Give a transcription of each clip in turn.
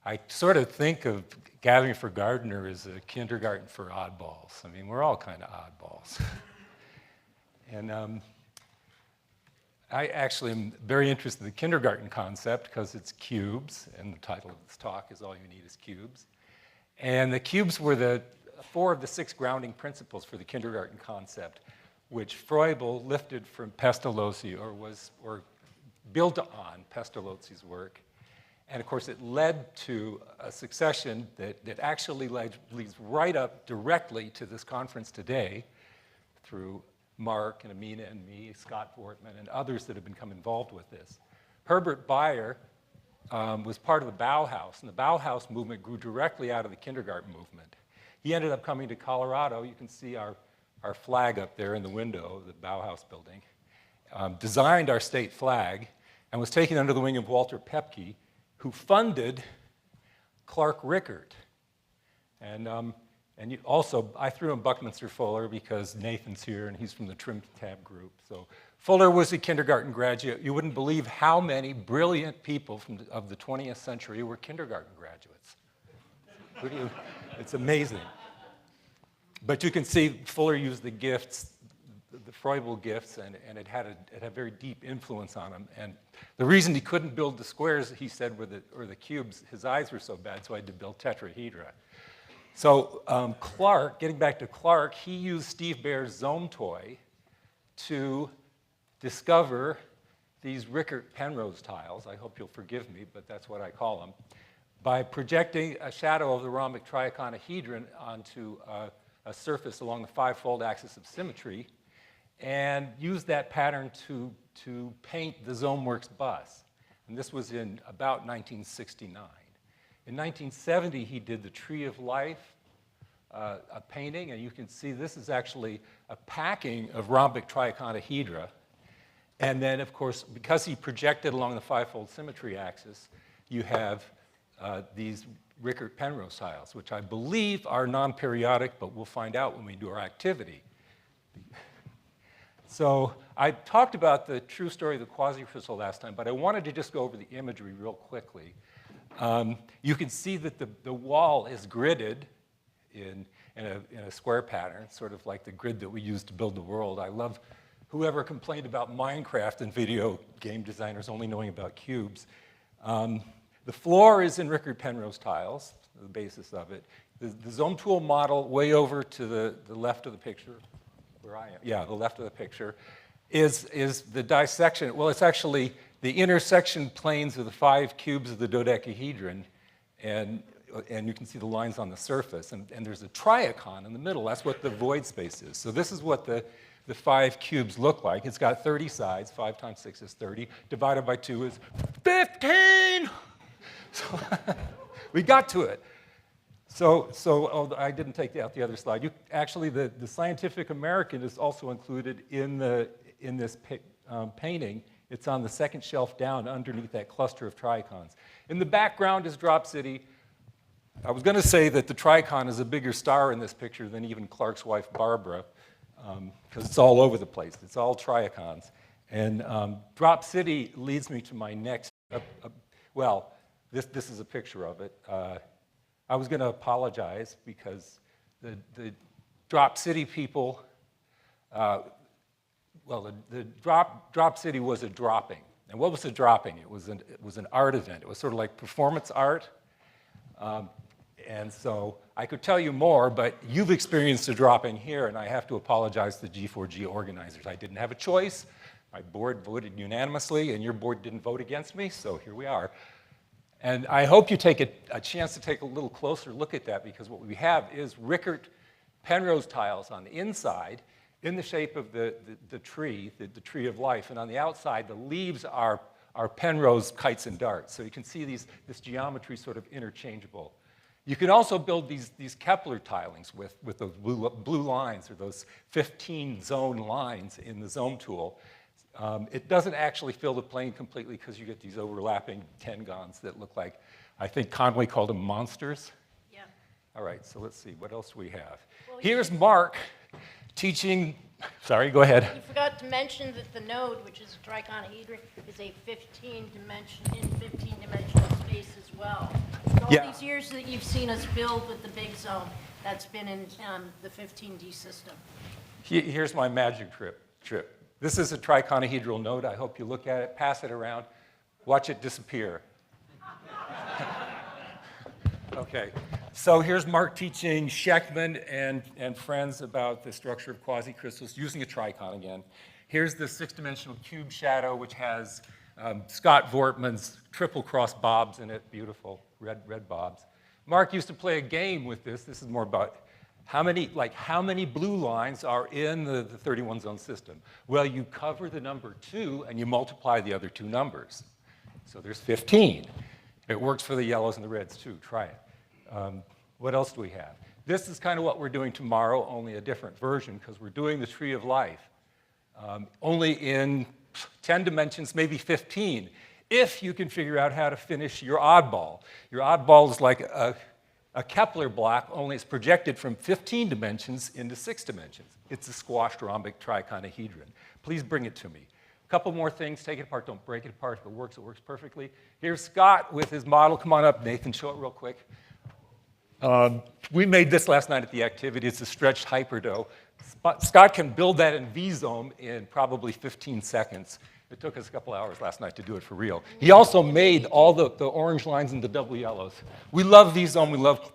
I sort of think of Gathering for Gardner as a kindergarten for oddballs. I mean, we're all kind of oddballs. And I actually am very interested in the kindergarten concept because it's cubes, and the title of this talk is All You Need is Cubes. And the cubes were the 4 of the 6 grounding principles for the kindergarten concept, which Froebel lifted from Pestalozzi or built on Pestalozzi's work. And of course, it led to a succession that actually leads right up directly to this conference today through Marc and Amina and me, Scott Bortman, and others that have become involved with this. Herbert Baer was part of the Bauhaus, and the Bauhaus movement grew directly out of the kindergarten movement. He ended up coming to Colorado. You can see our flag up there in the window of the Bauhaus building, designed our state flag, and was taken under the wing of Walter Pepke, who funded Clark Richert. And also, I threw in Buckminster Fuller because Nathan's here and he's from the Trim Tab group. So Fuller was a kindergarten graduate. You wouldn't believe how many brilliant people of the 20th century were kindergarten graduates. It's amazing. But you can see Fuller used the gifts, the Froebel gifts, and it had a very deep influence on him. And the reason he couldn't build the squares, he said, or the cubes, his eyes were so bad, so I had to build tetrahedra. So Clark, getting back to Clark, he used Steve Baer's Zometoy to discover these Richert-Penrose tiles. I hope you'll forgive me, but that's what I call them, by projecting a shadow of the rhombic triiconahedron onto a surface along the 5-fold axis of symmetry, and used that pattern to paint the Zomeworks bus. And this was in about 1969. In 1970, he did the Tree of Life, a painting, and you can see this is actually a packing of rhombic triiconahedra. And then, of course, because he projected along the 5-fold symmetry axis, you have these Richert-Penrose tiles, which I believe are non-periodic, but we'll find out when we do our activity. So I talked about the true story of the quasicrystal last time, but I wanted to just go over the imagery real quickly. You can see that the wall is gridded in a square pattern, sort of like the grid that we use to build the world. I love whoever complained about Minecraft and video game designers only knowing about cubes. The floor is in Richert-Penrose tiles, the basis of it. The Zometoy model way over to the left of the picture, where I am, yeah, the left of the picture, is the dissection. Well, it's actually the intersection planes of the 5 cubes of the dodecahedron, and you can see the lines on the surface. And there's a triacon in the middle. That's what the void space is. So this is what the 5 cubes look like. It's got 30 sides. 5 times 6 is 30. Divided by 2 is 15! So we got to it. So I didn't take out the other slide. Actually, the Scientific American is also included in this painting. It's on the second shelf down underneath that cluster of tricons. In the background is Drop City. I was going to say that the tricon is a bigger star in this picture than even Clark's wife, Barbara, because it's all over the place. It's all triacons. And Drop City leads me to my next, well, this is a picture of it. I was going to apologize because the Drop City people, well, the Drop City was a dropping. And what was the dropping? It was an art event. It was sort of like performance art. And so I could tell you more, but you've experienced a dropping here, and I have to apologize to the G4G organizers. I didn't have a choice. My board voted unanimously, and your board didn't vote against me, so here we are. And I hope you take a chance to take a little closer look at that, because what we have is Richert-Penrose tiles on the inside in the shape of the tree, the tree of life. And on the outside, the leaves are Penrose kites and darts. So you can see this geometry sort of interchangeable. You can also build these Kepler tilings with those blue lines, or those 15 zone lines in the Zome tool. It doesn't actually fill the plane completely because you get these overlapping tangons that look like, I think Conway called them monsters. Yeah. All right, so let's see, what else do we have? Well, here's Marc teaching, sorry, go ahead. You forgot to mention that the node, which is a triconahedron, is a 15-dimensional space as well. all Yeah. these years that you've seen us build with the Big Zome, that's been in the 15D system. Here's my magic trip. This is a triconahedral node. I hope you look at it, pass it around, watch it disappear. Okay, so here's Marc teaching Sheckman and friends about the structure of quasicrystals using a tricon again. Here's the six-dimensional cube shadow, which has Scott Vortman's triple cross bobs in it, beautiful red bobs. Marc used to play a game with this. This is more about how many blue lines are in the 31 zone system. Well, you cover the number 2 and you multiply the other 2 numbers. So there's 15. It works for the yellows and the reds too. Try it. What else do we have? This is kind of what we're doing tomorrow, only a different version, because we're doing the tree of life. Only in 10 dimensions, maybe 15, if you can figure out how to finish your oddball. Your oddball is like a Kepler block, only it's projected from 15 dimensions into 6 dimensions. It's a squashed rhombic triconahedron. Please bring it to me. A couple more things. Take it apart. Don't break it apart. If it works perfectly. Here's Scott with his model. Come on up, Nathan. Show it real quick. We made this last night at the activity. It's a stretched hyperdough. Scott can build that in V-Zome in probably 15 seconds. It took us a couple hours last night to do it for real. He also made all the orange lines and the double yellows. We love V-Zome. We love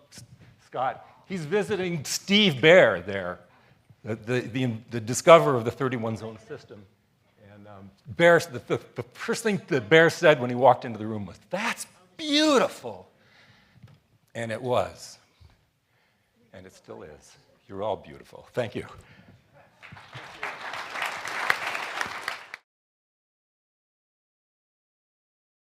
Scott. He's visiting Steve Baer there, the discoverer of the 31 zone system. And Baer, the first thing that Baer said when he walked into the room was, "That's beautiful." And it was. And it still is. You're all beautiful. Thank you.